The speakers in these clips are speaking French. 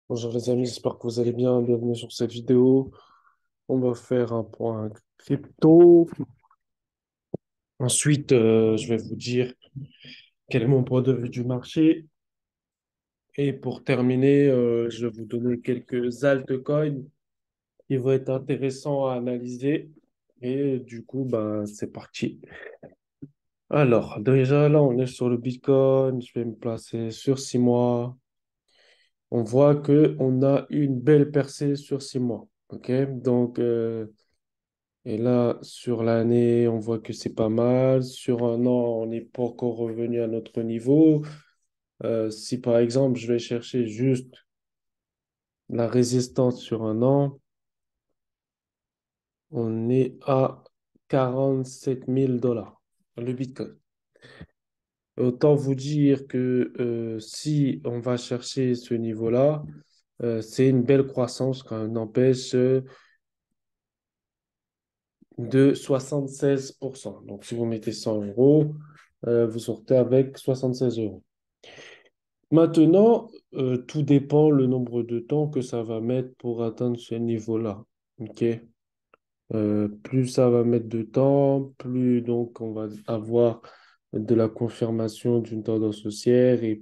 Bonjour les amis, j'espère que vous allez bien. Bienvenue sur cette vidéo. On va faire un point crypto. Ensuite, je vais vous dire quel est mon point de vue du marché. Et pour terminer, je vais vous donner quelques altcoins qui vont être intéressants à analyser. Et du coup, bah, c'est parti. Alors, déjà là, on est sur le Bitcoin. Je vais me placer sur 6 mois. On voit que on a une belle percée sur 6 mois. OK? Donc, et là, sur l'année, on voit que c'est pas mal. Sur un an, on n'est pas encore revenu à notre niveau. Si par exemple, je vais chercher juste la résistance sur un an, on est à 47 000 $ le Bitcoin. Autant vous dire que si on va chercher ce niveau-là, c'est une belle croissance quand même, n'empêche, de 76%. Donc si vous mettez 100 euros, vous sortez avec 76 euros. Maintenant, tout dépend le nombre de temps que ça va mettre pour atteindre ce niveau-là. OK? Plus ça va mettre de temps, plus donc on va avoir de la confirmation d'une tendance haussière et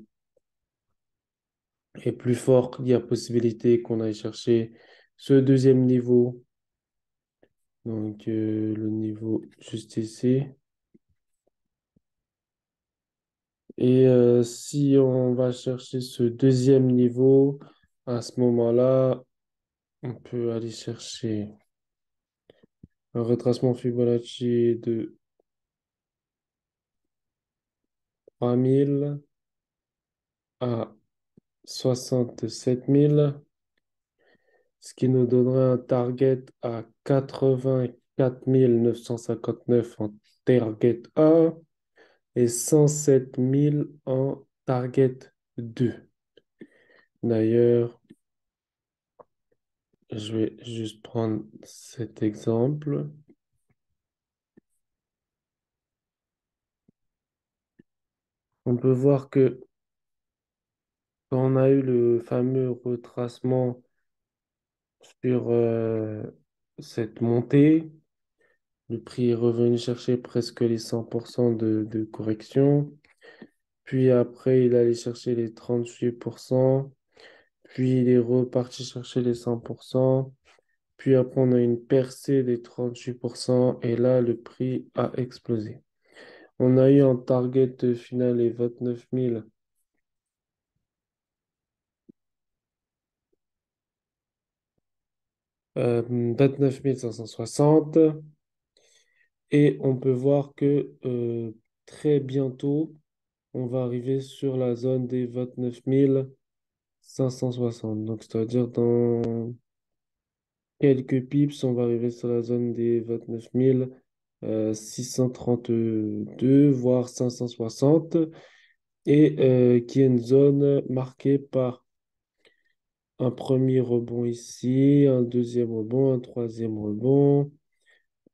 plus fort il y a possibilité qu'on aille chercher ce deuxième niveau. Donc le niveau juste ici. Et si on va chercher ce deuxième niveau, à ce moment-là, on peut aller chercher un retracement Fibonacci de 3 000 à 67 000, ce qui nous donnerait un target à 84 959 en target 1 et 107 000 en target 2. D'ailleurs, je vais juste prendre cet exemple. On peut voir que quand on a eu le fameux retracement sur cette montée, le prix est revenu chercher presque les 100% de correction. Puis après, il allait chercher les 38%. Puis il est reparti chercher les 100%. Puis après, on a une percée des 38%. Et là, le prix a explosé. On a eu en target final les 29 560. Et on peut voir que très bientôt, on va arriver sur la zone des 29 560. Donc, c'est-à-dire dans quelques pips, on va arriver sur la zone des 29 632, voire 560, et qui est une zone marquée par un premier rebond ici, un deuxième rebond, un troisième rebond,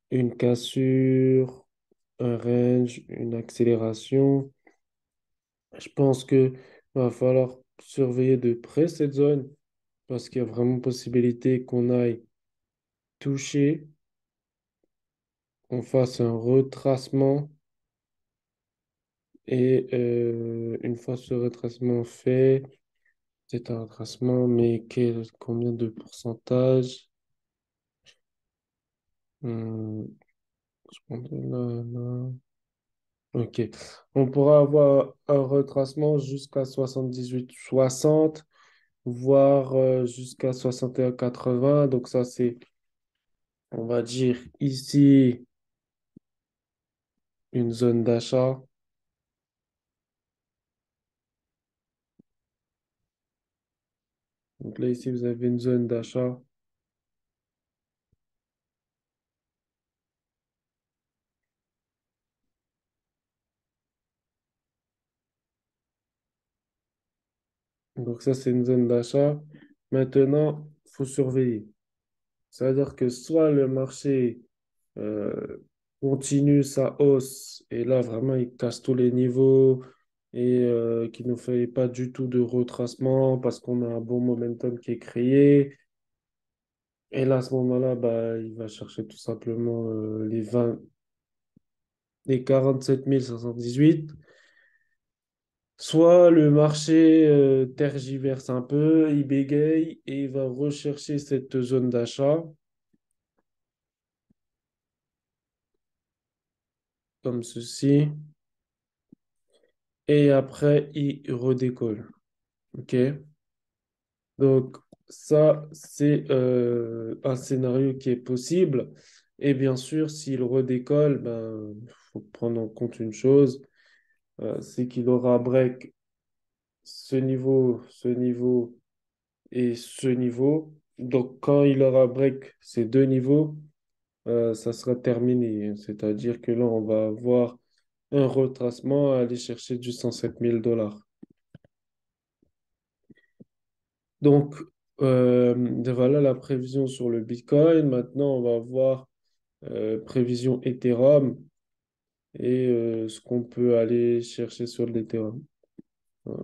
une cassure, un range, une accélération. Je pense que va falloir surveiller de près cette zone parce qu'il y a vraiment possibilité qu'on aille toucher, qu'on fasse un retracement et une fois ce retracement fait, c'est un retracement, mais combien de pourcentage? Hmm, je prends là, là. Ok. On pourra avoir un retracement jusqu'à 78 60, voire jusqu'à 61 80. Donc ça, c'est, on va dire, ici, une zone d'achat. Donc là, ici, vous avez une zone d'achat. Donc ça, c'est une zone d'achat. Maintenant, il faut surveiller. C'est-à-dire que soit le marché euh, continue sa hausse et là, vraiment, il casse tous les niveaux. et qu'il ne fait pas du tout de retracement parce qu'on a un bon momentum qui est créé. Et là, à ce moment-là, bah, il va chercher tout simplement les 47 518. Soit le marché tergiverse un peu, il bégaye et il va rechercher cette zone d'achat, comme ceci, et après, il redécolle. OK? Donc, ça, c'est un scénario qui est possible. Et bien sûr, s'il redécolle, ben, faut prendre en compte une chose, c'est qu'il aura break ce niveau et ce niveau. Donc, quand il aura break ces deux niveaux, ça sera terminé. C'est-à-dire que là, on va avoir un retracement à aller chercher du 107 000 $. Donc, voilà la prévision sur le Bitcoin. Maintenant, on va voir prévision Ethereum et ce qu'on peut aller chercher sur l'Ethereum. Voilà.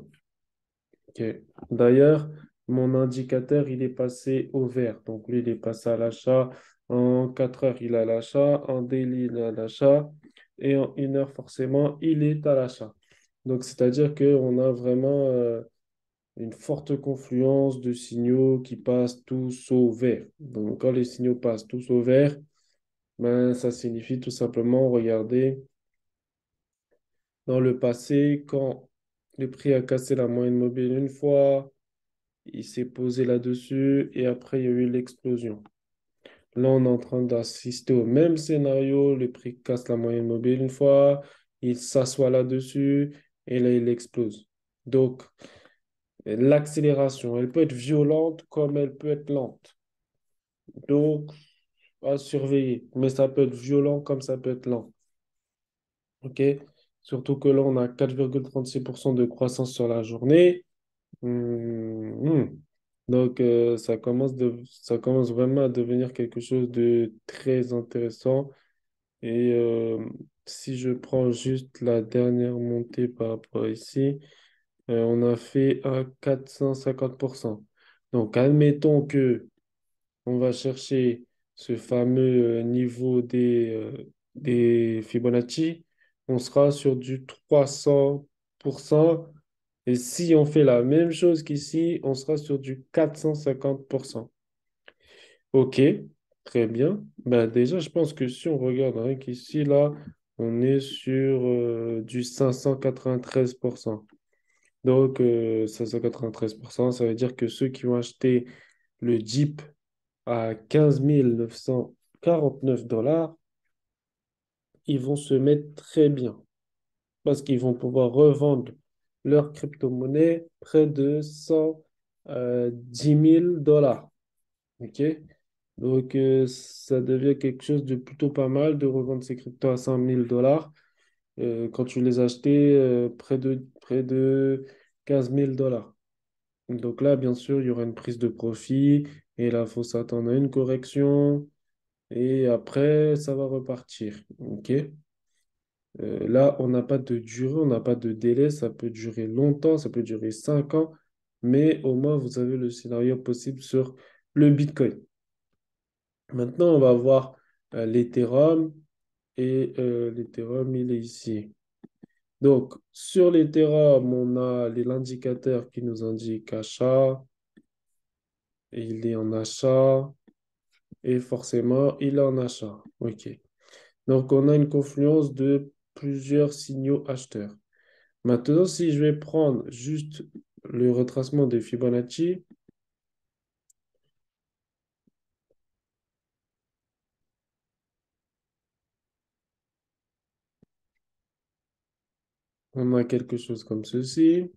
Ok. D'ailleurs, mon indicateur, il est passé au vert. Donc, lui, il est passé à l'achat. En 4 heures, il est à l'achat. En daily, il est à l'achat. Et en 1 heure, forcément, il est à l'achat. Donc, c'est-à-dire qu'on a vraiment une forte confluence de signaux qui passent tous au vert. Donc, quand les signaux passent tous au vert, ben, ça signifie tout simplement, regardez, dans le passé, quand le prix a cassé la moyenne mobile une fois, il s'est posé là-dessus et après, il y a eu l'explosion. Là, on est en train d'assister au même scénario. Le prix casse la moyenne mobile une fois, il s'assoit là-dessus et là, il explose. Donc, l'accélération, elle peut être violente comme elle peut être lente. Donc, à surveiller. Mais ça peut être violent comme ça peut être lent. OK? Surtout que là, on a 4,36% de croissance sur la journée. Hmm. Donc, ça commence vraiment à devenir quelque chose de très intéressant. Et si je prends juste la dernière montée par rapport à ici, on a fait un 450%. Donc, admettons que on va chercher ce fameux niveau des Fibonacci, on sera sur du 300%. Et si on fait la même chose qu'ici, on sera sur du 450%. OK, très bien. Ben déjà, je pense que si on regarde rien qu'ici, là, on est sur du 593%. Donc, 593%, ça veut dire que ceux qui ont acheté le Jeep à 15 949 $, ils vont se mettre très bien parce qu'ils vont pouvoir revendre leur crypto-monnaie près de 110 000 $. OK? Donc, ça devient quelque chose de plutôt pas mal de revendre ces cryptos à 100 000 $ quand tu les achetais près de 15 000 $. Donc là, bien sûr, il y aura une prise de profit et là, il faut s'attendre à une correction. Et après, ça va repartir. OK? Là, on n'a pas de durée, on n'a pas de délai. Ça peut durer longtemps, ça peut durer 5 ans, mais au moins, vous avez le scénario possible sur le Bitcoin. Maintenant, on va voir l'Ethereum et l'Ethereum, il est ici. Donc, sur l'Ethereum, on a l'indicateur qui nous indique achat, et il est en achat, et forcément, il est en achat. OK. Donc, on a une confluence de plusieurs signaux acheteurs. Maintenant, si je vais prendre juste le retracement des Fibonacci, on a quelque chose comme ceci.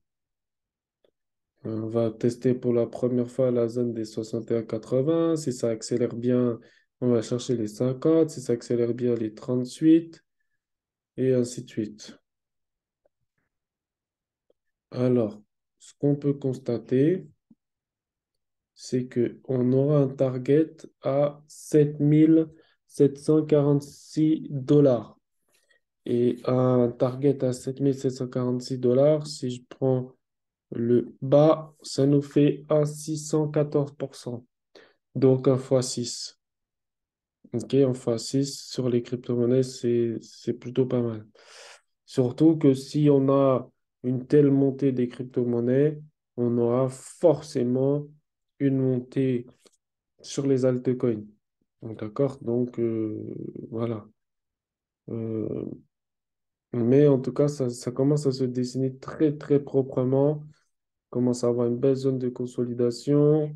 On va tester pour la première fois la zone des 61,80. Si ça accélère bien, on va chercher les 50. Si ça accélère bien, les 38 et ainsi de suite. Alors, ce qu'on peut constater, c'est qu'on aura un target à 7 746 $. et un target à 7 746 $. Si je prends le bas, ça nous fait un 614%. Donc un x6. Ok, un x6 sur les crypto-monnaies, c'est plutôt pas mal. Surtout que si on a une telle montée des crypto-monnaies, on aura forcément une montée sur les altcoins. Donc, d'accord? Donc, voilà. Euh, mais en tout cas, ça commence à se dessiner très, très proprement. Commence à avoir une belle zone de consolidation,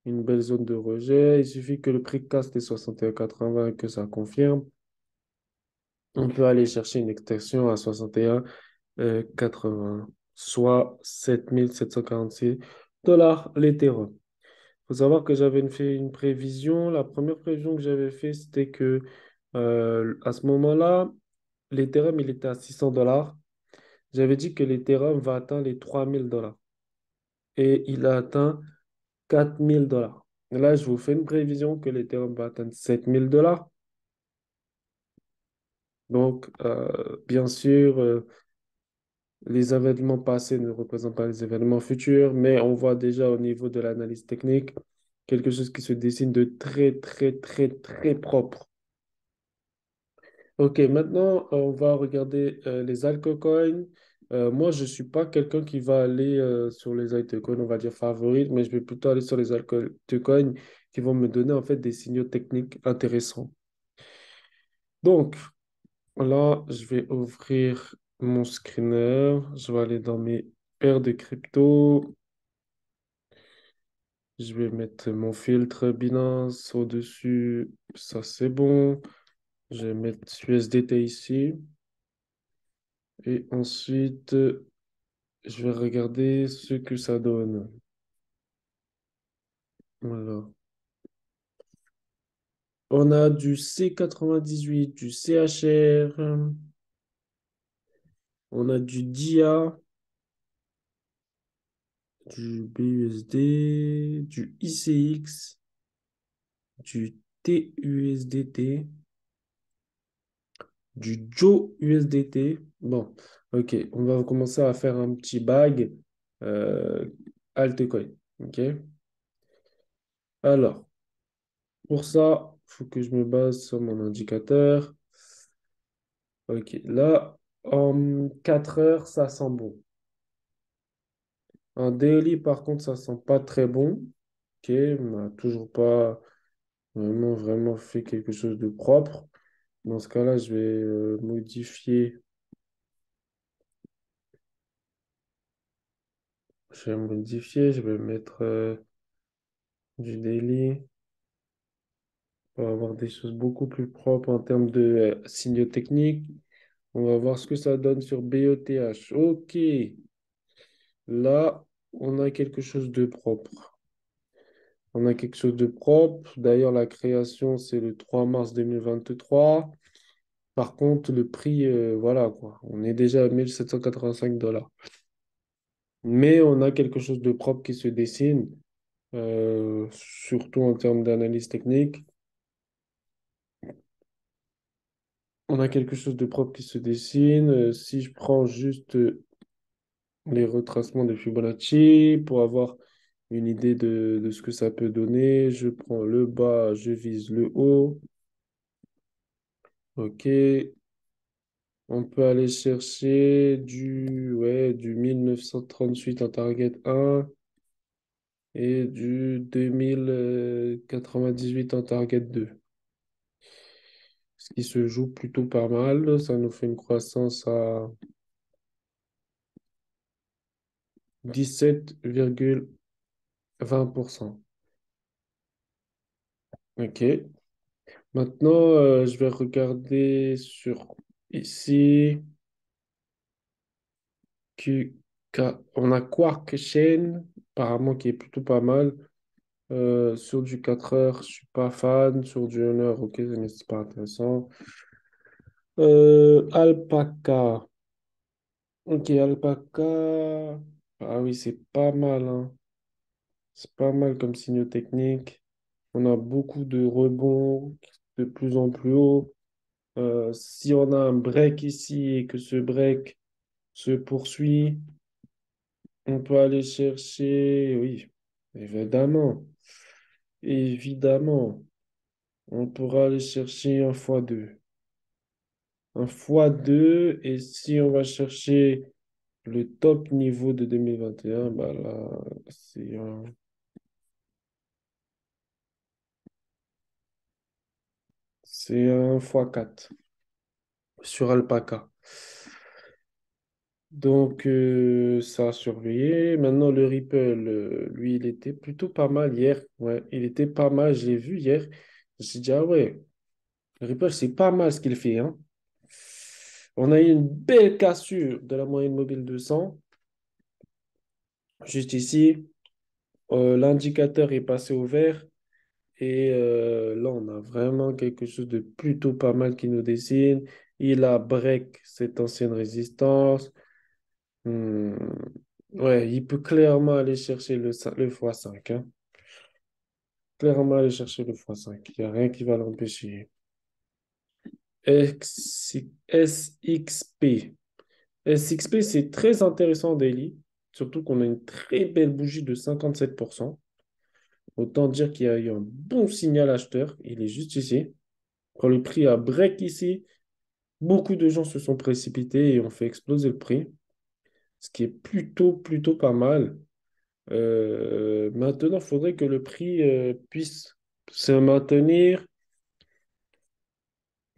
une belle zone de rejet. Il suffit que le prix casse les 61,80 et que ça confirme. On peut aller chercher une extension à 61,80, soit 7 746 $ l'Ethereum. Il faut savoir que fait une prévision. La première prévision que j'avais fait, c'était que à ce moment-là, l'Ethereum, il était à 600 $. J'avais dit que l'Ethereum va atteindre les 3 000 $. Et il a atteint 4 000 $. Là, je vous fais une prévision que l'Ethereum va atteindre 7 000 $. Donc, bien sûr, les événements passés ne représentent pas les événements futurs, mais on voit déjà au niveau de l'analyse technique quelque chose qui se dessine de très, très, très, très propre. Ok, maintenant, on va regarder les altcoins. Moi, je ne suis pas quelqu'un qui va aller sur les altcoins, on va dire favorites, mais je vais plutôt aller sur les altcoins qui vont me donner en fait des signaux techniques intéressants. Donc, là, je vais ouvrir mon screener. Je vais aller dans mes paires de crypto. Je vais mettre mon filtre Binance au-dessus. Ça, c'est bon. Je vais mettre USDT ici. Et ensuite, je vais regarder ce que ça donne. Voilà. On a du C98, du CHR, on a du DIA, du BUSD, du ICX, du TUSDT, du Joe USDT. Bon, ok, on va commencer à faire un petit bag altcoin. Ok, alors, pour ça, il faut que je me base sur mon indicateur. Ok, là, en 4 heures, ça sent bon. En daily, par contre, ça sent pas très bon. Ok, on n'a toujours pas vraiment, vraiment fait quelque chose de propre. Dans ce cas-là, je vais modifier. Je vais mettre du daily pour avoir des choses beaucoup plus propres en termes de signaux techniques. On va voir ce que ça donne sur BOTH. Ok, là, on a quelque chose de propre. On a quelque chose de propre. D'ailleurs, la création, c'est le 3 mars 2023. Par contre, le prix, voilà quoi. On est déjà à 1 785 $. Mais on a quelque chose de propre qui se dessine, surtout en termes d'analyse technique. On a quelque chose de propre qui se dessine. Si je prends juste les retracements de Fibonacci pour avoir une idée de ce que ça peut donner, je prends le bas, je vise le haut. OK. On peut aller chercher du 1938 en target 1 et du 2098 en target 2. Ce qui se joue plutôt pas mal. Ça nous fait une croissance à 17,20%. OK. Maintenant, je vais regarder sur ici. On a Quark Chain, apparemment qui est plutôt pas mal. Sur du 4 heures, je suis pas fan. Sur du 1 heure, ok, mais c'est pas intéressant. Alpaca. Ok, Alpaca. Ah oui, c'est pas mal, hein. C'est pas mal comme signaux techniques. On a beaucoup de rebonds de plus en plus haut. Si on a un break ici et que ce break se poursuit, on peut aller chercher, oui, évidemment, évidemment, on pourra aller chercher un x2. Un x2, et si on va chercher le top niveau de 2021, bah là, c'est un x4 sur Alpaca. Donc, ça a surveillé. Maintenant, le Ripple, lui, il était plutôt pas mal hier. Ouais, il était pas mal. Je l'ai vu hier. Je me suis dit, ah ouais, le Ripple, c'est pas mal ce qu'il fait, hein. On a eu une belle cassure de la moyenne mobile 200. Juste ici, l'indicateur est passé au vert. Et là, on a vraiment quelque chose de plutôt pas mal qui nous dessine. Il a break cette ancienne résistance. Hmm. Ouais, il peut clairement aller chercher le x5, hein. Clairement aller chercher le x5. Il n'y a rien qui va l'empêcher. SXP. SXP, c'est très intéressant en daily. Surtout qu'on a une très belle bougie de 57%. Autant dire qu'il y a eu un bon signal acheteur. Il est juste ici. Quand le prix a break ici, beaucoup de gens se sont précipités et ont fait exploser le prix. Ce qui est plutôt pas mal. Maintenant, il faudrait que le prix puisse se maintenir.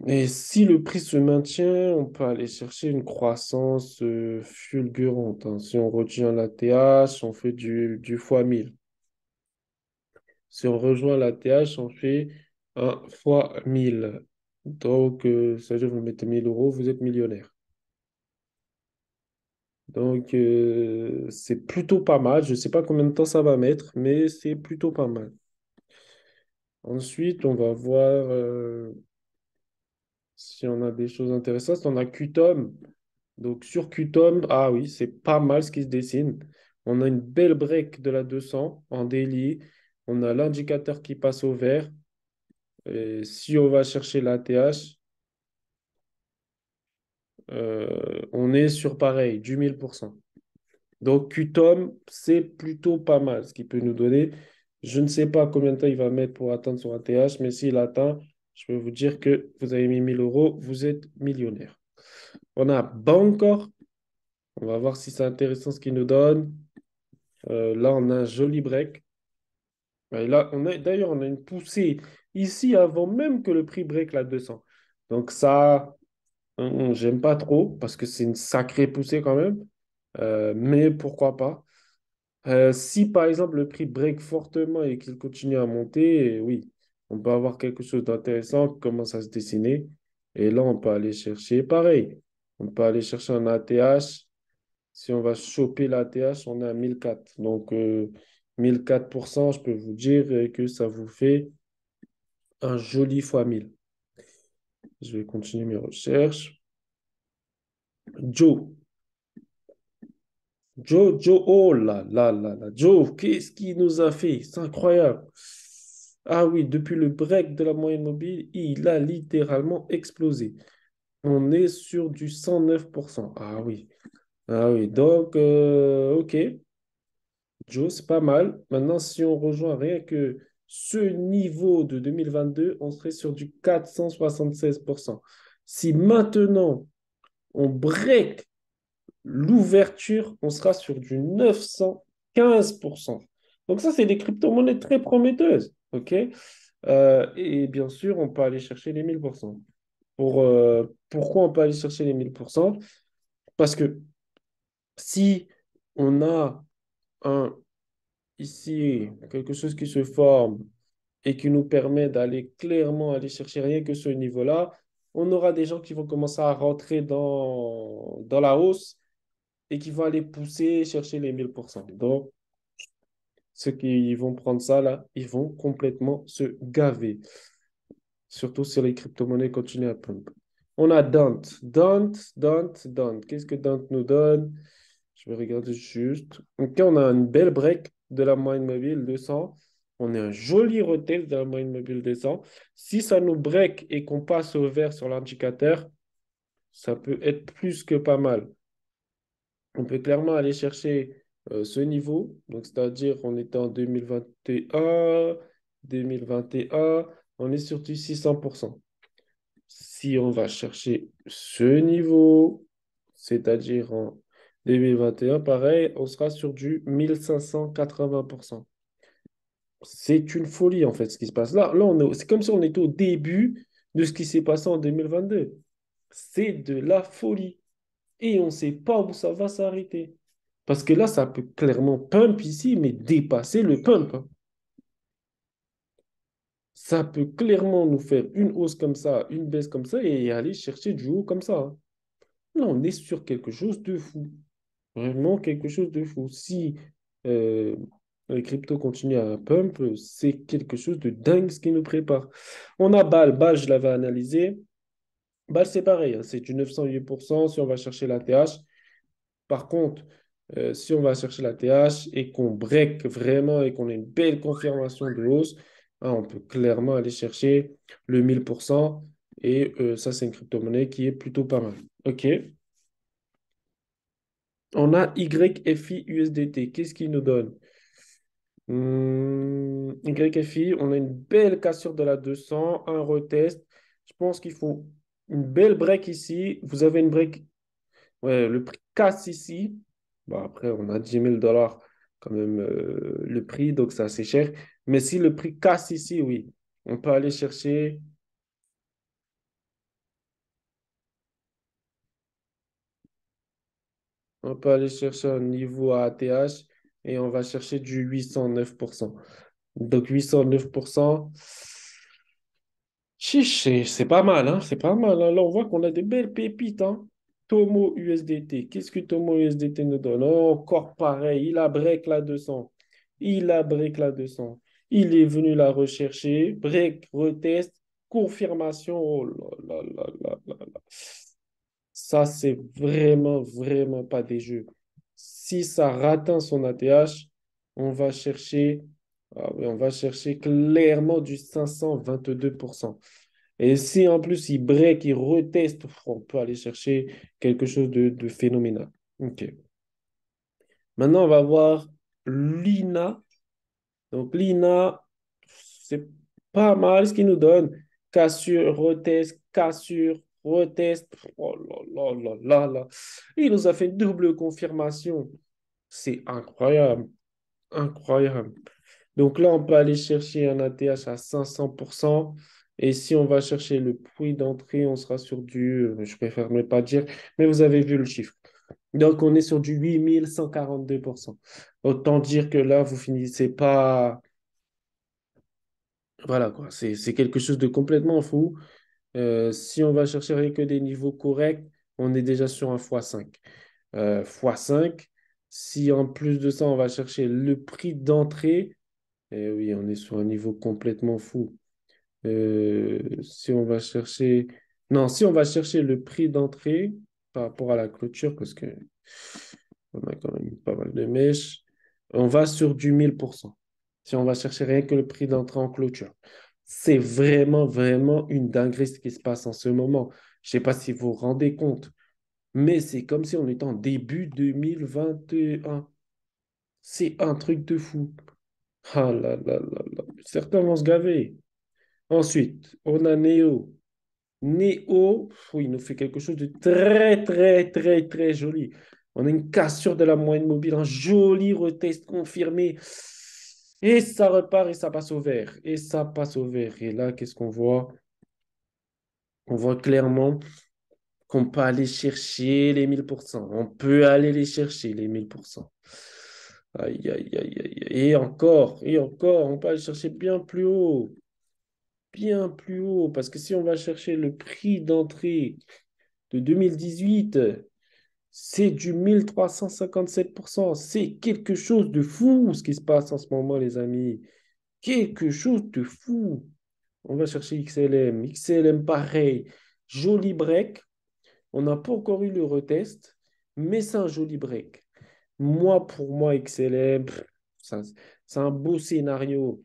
Et si le prix se maintient, on peut aller chercher une croissance fulgurante, hein. Si on retient la TH, on fait du fois 1000. Si on rejoint la TH, on fait un fois 1000. Donc, ça veut dire que vous mettez 1000 euros, vous êtes millionnaire. Donc, c'est plutôt pas mal. Je ne sais pas combien de temps ça va mettre, mais c'est plutôt pas mal. Ensuite, on va voir si on a des choses intéressantes. On a QTOM. Donc, sur QTOM, ah oui, c'est pas mal ce qui se dessine. On a une belle break de la 200 en daily. On a l'indicateur qui passe au vert. Et si on va chercher la TH, on est sur pareil, du 1000%. Donc, QTOM, c'est plutôt pas mal ce qu'il peut nous donner. Je ne sais pas combien de temps il va mettre pour atteindre son ATH, mais s'il atteint, je peux vous dire que vous avez mis 1000 euros, vous êtes millionnaire. On a Bancor. On va voir si c'est intéressant ce qu'il nous donne. Là, on a un joli break. Et là, d'ailleurs, on a une poussée ici avant même que le prix break la 200. Donc ça, j'aime pas trop parce que c'est une sacrée poussée quand même. Mais pourquoi pas. Si par exemple le prix break fortement et qu'il continue à monter, oui, on peut avoir quelque chose d'intéressant qui commence à se dessiner. Et là, on peut aller chercher pareil. On peut aller chercher un ATH. Si on va choper l'ATH, on est à 1004. Donc, 1004%, je peux vous dire que ça vous fait un joli fois 1000. Je vais continuer mes recherches. Joe. Joe, oh là là là là. Joe, qu'est-ce qu'il nous a fait? C'est incroyable. Ah oui, depuis le break de la moyenne mobile, il a littéralement explosé. On est sur du 109%. Ah oui. Ah oui. Donc, OK. Joe, c'est pas mal. Maintenant, si on rejoint rien que ce niveau de 2022, on serait sur du 476%. Si maintenant on break l'ouverture, on sera sur du 915%. Donc ça, c'est des crypto-monnaies très prometteuses. OK? Et bien sûr, on peut aller chercher les 1000%. Pourquoi on peut aller chercher les 1000%? Parce que si on a un, ici quelque chose qui se forme et qui nous permet d'aller clairement aller chercher rien que ce niveau-là, on aura des gens qui vont commencer à rentrer dans la hausse et qui vont aller pousser, chercher les 1000%. Donc, ceux qui vont prendre ça, là, ils vont complètement se gaver. Surtout si les crypto-monnaies continuent à pump. On a Dant. Dant. Qu'est-ce que Dant nous donne? Je vais regarder juste. Ok, on a une belle break de la moyenne mobile, 200. On a un joli retest de la moyenne mobile des ans. Si ça nous break et qu'on passe au vert sur l'indicateur, ça peut être plus que pas mal. On peut clairement aller chercher ce niveau. Donc, c'est-à-dire, on était en 2021, on est sur du 600%. Si on va chercher ce niveau, c'est-à-dire en 2021, pareil, on sera sur du 1580%. C'est une folie, en fait, ce qui se passe là. Là, c'est comme si on était au début de ce qui s'est passé en 2022. C'est de la folie. Et on ne sait pas où ça va s'arrêter. Parce que là, ça peut clairement pump ici, mais dépasser le pump, hein. Ça peut clairement nous faire une hausse comme ça, une baisse comme ça, et aller chercher du haut comme ça, hein. Là, on est sur quelque chose de fou. Vraiment quelque chose de fou. Si euh, les cryptos continuent à pump, c'est quelque chose de dingue ce qui nous prépare. On a BAL. BAL, je l'avais analysé. BAL, c'est pareil, hein, c'est du 908%. Si on va chercher la TH, par contre, si on va chercher la TH et qu'on break vraiment et qu'on a une belle confirmation de hausse, hein, on peut clairement aller chercher le 1000%. Et ça, c'est une crypto-monnaie qui est plutôt pas mal. OK. On a YFI USDT. Qu'est-ce qu'il nous donne? YFI, on a une belle cassure de la 200, un retest. Je pense qu'il faut une belle break ici. Vous avez une break. Ouais, le prix casse ici. Bon, après, on a 10 000 $ quand même le prix, donc c'est assez cher. Mais si le prix casse ici, oui, on peut aller chercher, on peut aller chercher un niveau à ATH et on va chercher du 809%. Donc 809%, chiche, c'est pas mal, hein, c'est pas mal, hein. Là, on voit qu'on a des belles pépites, hein. Tomo USDT. Qu'est-ce que Tomo USDT nous donne? Oh, encore pareil, il a break la 200. Il a break la 200. Il est venu la rechercher. Break, retest, confirmation. Oh là là là là là là. Ça, c'est vraiment, vraiment pas des jeux. Si ça atteint son ATH, on va chercher, ah oui, on va chercher clairement du 522%. Et si en plus il break, il reteste, on peut aller chercher quelque chose de phénoménal. OK. Maintenant, on va voir l'INA. Donc, l'INA, c'est pas mal ce qu'il nous donne. Cassure, retest, cassure, retest. Oh là là là là là. Il nous a fait une double confirmation. C'est incroyable. Incroyable. Donc là, on peut aller chercher un ATH à 500%. Et si on va chercher le prix d'entrée, on sera sur du, je préfère ne pas dire, mais vous avez vu le chiffre. Donc, on est sur du 8142%. Autant dire que là, vous finissez pas. Voilà, quoi. C'est quelque chose de complètement fou. Si on va chercher rien que des niveaux corrects, on est déjà sur un x5. x5. Si en plus de ça, on va chercher le prix d'entrée, eh oui, on est sur un niveau complètement fou. Si on va chercher... Non, si on va chercher le prix d'entrée par rapport à la clôture, parce que on a quand même pas mal de mèches, on va sur du 1000%. Si on va chercher rien que le prix d'entrée en clôture. C'est vraiment, vraiment une dinguerie ce qui se passe en ce moment. Je ne sais pas si vous vous rendez compte, mais c'est comme si on était en début 2021. C'est un truc de fou. Ah là là là là. Certains vont se gaver. Ensuite, on a Neo. Neo, oui, il nous fait quelque chose de très, très, très, très joli. On a une cassure de la moyenne mobile, un joli retest confirmé. Et ça repart et ça passe au vert. Et ça passe au vert. Et là, qu'est-ce qu'on voit? On voit clairement qu'on peut aller chercher les 1000%. On peut aller les chercher, les 1000%. Aïe, aïe, aïe, aïe. Et encore, on peut aller chercher bien plus haut. Bien plus haut. Parce que si on va chercher le prix d'entrée de 2018, c'est du 1357%. C'est quelque chose de fou ce qui se passe en ce moment, les amis. Quelque chose de fou. On va chercher XLM. XLM, pareil. Joli break. On n'a pas encore eu le retest, mais c'est un joli break. Moi, pour moi, XLM, c'est un beau scénario.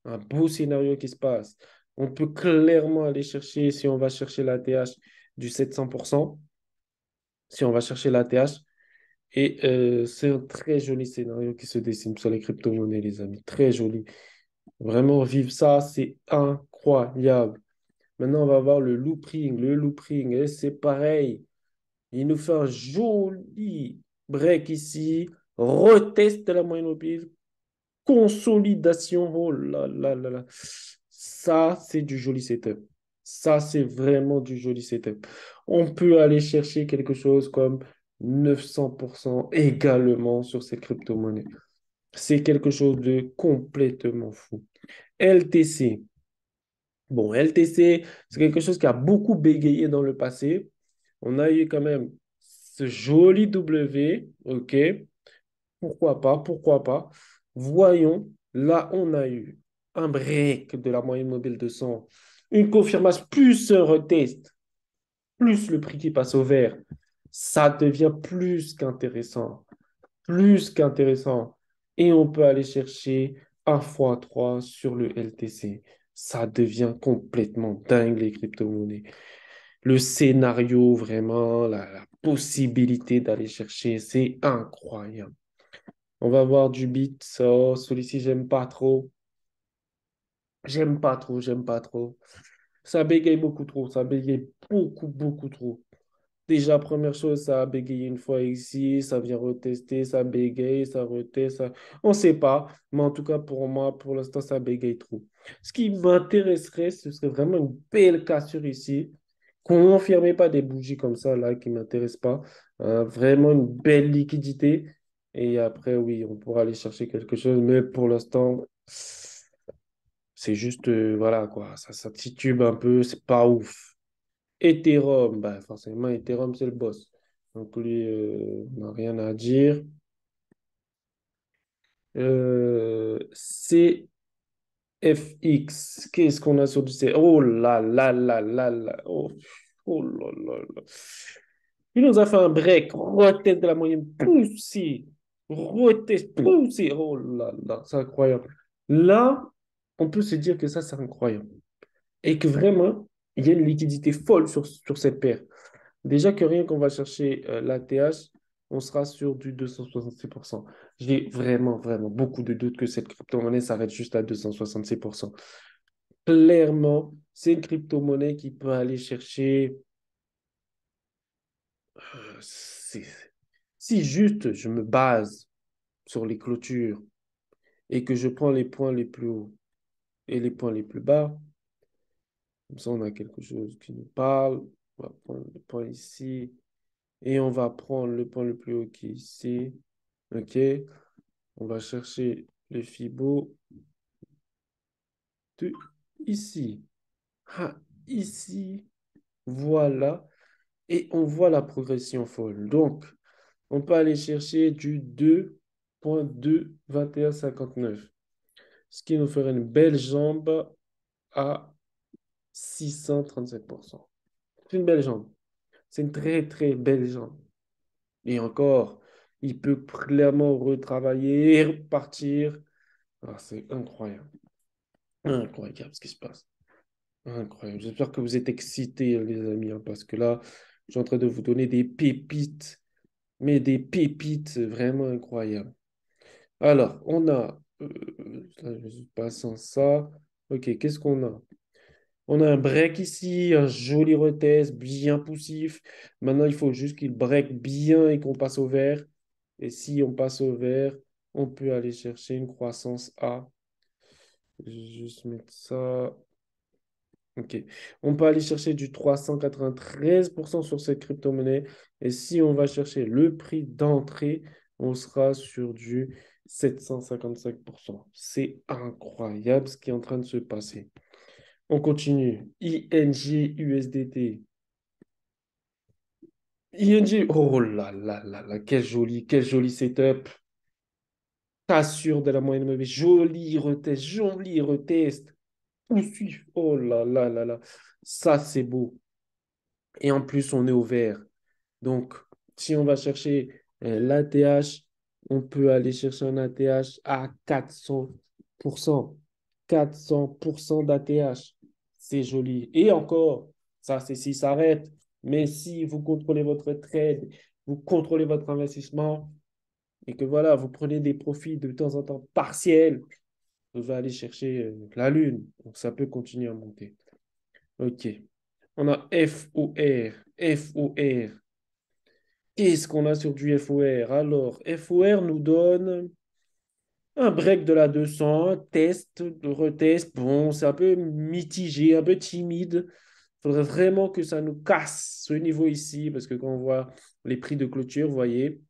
Un beau scénario qui se passe. On peut clairement aller chercher, si on va chercher l'ATH du 700%, si on va chercher l'ATH, et c'est un très joli scénario qui se dessine sur les crypto-monnaies, les amis. Très joli. Vraiment, vivre ça, c'est incroyable. Maintenant, on va voir le looping. Le looping, et c'est pareil. Il nous fait un joli break ici. Retest de la moyenne mobile. Consolidation. Oh là là là là. Ça, c'est du joli setup. Ça, c'est vraiment du joli setup. On peut aller chercher quelque chose comme 900% également sur ces crypto-monnaies. C'est quelque chose de complètement fou. LTC. Bon, LTC, c'est quelque chose qui a beaucoup bégayé dans le passé. On a eu quand même ce joli W, ok, pourquoi pas, pourquoi pas. Voyons, là, on a eu un break de la moyenne mobile de 100, une confirmation, plus un retest, plus le prix qui passe au vert. Ça devient plus qu'intéressant. Et on peut aller chercher un fois 3 sur le LTC. Ça devient complètement dingue, les crypto-monnaies. Le scénario, vraiment, la possibilité d'aller chercher, c'est incroyable. On va voir du bit. Ça, celui-ci, j'aime pas trop. J'aime pas trop, j'aime pas trop. Ça bégaye beaucoup trop. Ça bégaye beaucoup, beaucoup trop. Déjà, première chose, ça a bégayé une fois ici, ça vient retester, ça bégaye, ça reteste, ça... On ne sait pas, mais en tout cas, pour moi, pour l'instant, ça bégaye trop. Ce qui m'intéresserait, ce serait vraiment une belle cassure ici. Confirmez pas des bougies comme ça, là, qui ne m'intéressent pas. Vraiment une belle liquidité. Et après, oui, on pourra aller chercher quelque chose, mais pour l'instant, c'est juste, voilà, quoi, ça titube un peu, c'est pas ouf. Ethereum, bah forcément, Ethereum, c'est le boss. Donc, lui, on n'a rien à dire. CFX, qu'est-ce qu'on a sur du C? Oh là là là là là. Oh, oh là là là. Il nous a fait un break. Retest de la moyenne poussée. Retest poussé. Oh là là, c'est incroyable. Là, on peut se dire que ça, c'est incroyable. Et que vraiment, il y a une liquidité folle sur cette paire. Déjà que rien qu'on va chercher l'ATH, on sera sur du 266%. J'ai vraiment, vraiment beaucoup de doutes que cette crypto-monnaie s'arrête juste à 266%. Clairement, c'est une crypto-monnaie qui peut aller chercher... si, si juste je me base sur les clôtures et que je prends les points les plus hauts et les points les plus bas, comme ça on a quelque chose qui nous parle. On va prendre le point ici et on va prendre le point le plus haut qui est ici. OK? On va chercher le Fibo de ici. Ah, ici, voilà. Et on voit la progression folle. Donc, on peut aller chercher du 2,22159, ce qui nous ferait une belle jambe à 637%. C'est une belle jambe. C'est une très, très belle jambe. Et encore, il peut clairement retravailler et repartir. Ah, c'est incroyable. Incroyable ce qui se passe. Incroyable. J'espère que vous êtes excités, les amis, hein, parce que là, je suis en train de vous donner des pépites, mais des pépites vraiment incroyables. Alors, on a, là, je passe sans ça. OK, qu'est-ce qu'on a? On a un break ici, un joli retest, bien poussif. Maintenant, il faut juste qu'il break bien et qu'on passe au vert. Et si on passe au vert, on peut aller chercher une croissance A. Je vais juste mettre ça. OK. On peut aller chercher du 393% sur cette crypto-monnaie. Et si on va chercher le prix d'entrée, on sera sur du 755%. C'est incroyable ce qui est en train de se passer. On continue. ING USDT. ING, oh là là là là, quel joli setup. T'assures de la moyenne mauvaise. Joli retest. Poursuivre. Oh là là là là. Ça, c'est beau. Et en plus, on est au vert. Donc, si on va chercher l'ATH, on peut aller chercher un ATH à 400%. 400% d'ATH. C'est joli. Et encore, ça, c'est s'il s'arrête. Mais si vous contrôlez votre trade, vous contrôlez votre investissement et que voilà, vous prenez des profits de temps en temps partiels, vous allez chercher la lune. Donc, ça peut continuer à monter. OK. On a FOR. FOR. Qu'est-ce qu'on a sur du FOR? Alors, FOR nous donne un break de la 200, test, retest. Bon, c'est un peu mitigé, un peu timide. Il faudrait vraiment que ça nous casse ce niveau ici, parce que quand on voit les prix de clôture, vous voyez,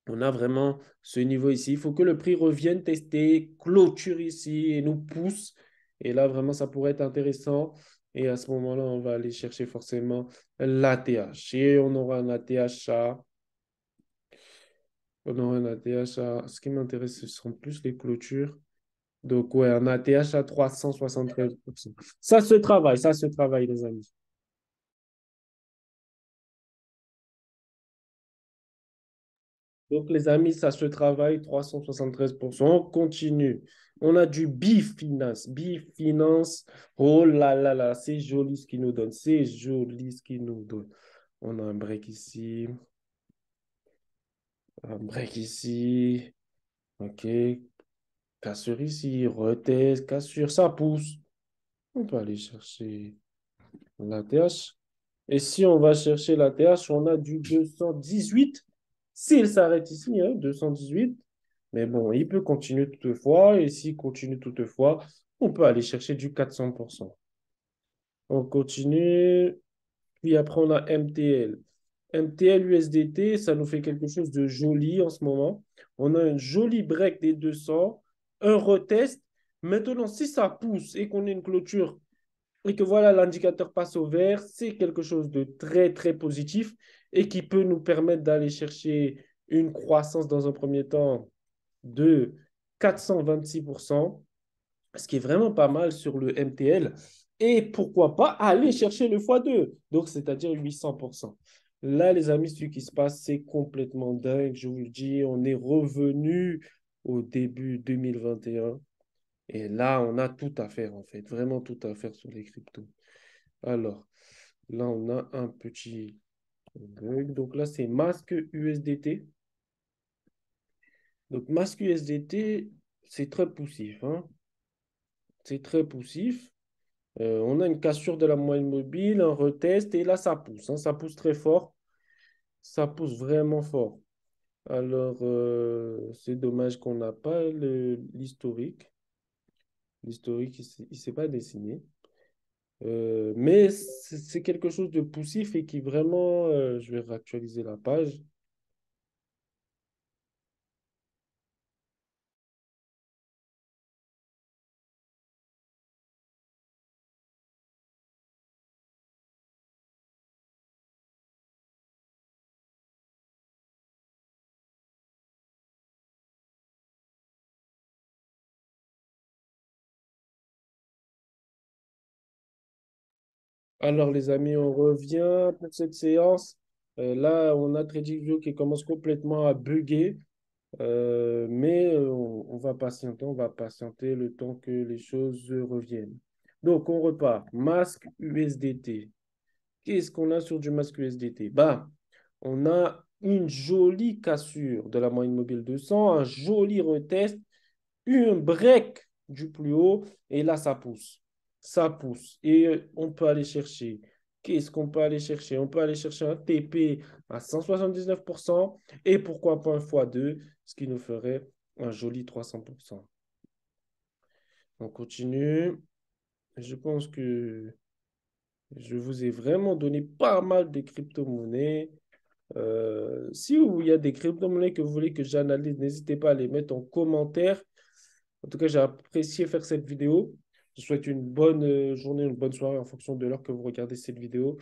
on a vraiment ce niveau ici. Il faut que le prix revienne tester, clôture ici et nous pousse. Et là, vraiment, ça pourrait être intéressant. Et à ce moment-là, on va aller chercher forcément l'ATH. Et on aura un ATH à... On aura un ATH à... Ce qui m'intéresse, ce sont plus les clôtures. Donc, ouais, un ATH à 373%. Ça se travaille, les amis. Donc, les amis, ça se travaille, 373%. On continue. On a du Bifinance. Bifinance, oh là là là, c'est joli ce qu'il nous donne. C'est joli ce qu'il nous donne. On a un break ici, un break ici. OK. Cassure ici, retest, cassure, ça pousse. On peut aller chercher la TH. Et si on va chercher la TH, on a du 218. S'il s'arrête ici, hein, 218. Mais bon, il peut continuer toutefois. Et s'il continue toutefois, on peut aller chercher du 400%. On continue. Puis après, on a MTL. MTL USDT, ça nous fait quelque chose de joli en ce moment. On a un joli break des 200, un retest. Maintenant, si ça pousse et qu'on a une clôture et que voilà, l'indicateur passe au vert, c'est quelque chose de très, très positif et qui peut nous permettre d'aller chercher une croissance dans un premier temps de 426%, ce qui est vraiment pas mal sur le MTL. Et pourquoi pas aller chercher le x2, donc c'est-à-dire 800%. Là, les amis, ce qui se passe, c'est complètement dingue. Je vous le dis, on est revenu au début 2021. Et là, on a tout à faire, en fait. Vraiment tout à faire sur les cryptos. Alors, là, on a un petit bug. Donc là, c'est masque USDT. Donc, masque USDT, c'est très poussif, hein. C'est très poussif. On a une cassure de la moyenne mobile, un retest, et là, ça pousse, hein. Ça pousse très fort. Ça pousse vraiment fort. Alors, c'est dommage qu'on n'a pas l'historique. L'historique, il ne s'est pas dessiné. Mais c'est quelque chose de poussif et qui vraiment, je vais réactualiser la page. Alors, les amis, on revient pour cette séance. Là, on a TradingView qui commence complètement à bugger. Mais on va patienter le temps que les choses reviennent. Donc, on repart. Masque USDT. Qu'est-ce qu'on a sur du masque USDT? Bah, on a une jolie cassure de la moyenne mobile 200, un joli retest, un break du plus haut, et là, ça pousse. Ça pousse. Et on peut aller chercher. Qu'est-ce qu'on peut aller chercher? On peut aller chercher un TP à 179% et pourquoi pas un x2, ce qui nous ferait un joli 300%. On continue. Je pense que je vous ai vraiment donné pas mal de crypto-monnaies. Si il y a des crypto-monnaies que vous voulez que j'analyse, n'hésitez pas à les mettre en commentaire. En tout cas, j'ai apprécié faire cette vidéo. Je vous souhaite une bonne journée, une bonne soirée en fonction de l'heure que vous regardez cette vidéo.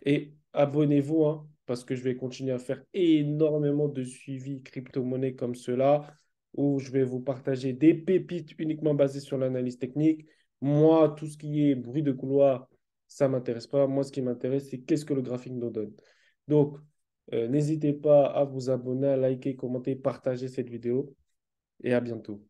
Et abonnez-vous, hein, parce que je vais continuer à faire énormément de suivi crypto-monnaie comme cela, où je vais vous partager des pépites uniquement basées sur l'analyse technique. Moi, tout ce qui est bruit de couloir, ça ne m'intéresse pas. Moi, ce qui m'intéresse, c'est qu'est-ce que le graphique nous donne. Donc, n'hésitez pas à vous abonner, à liker, commenter, partager cette vidéo et à bientôt.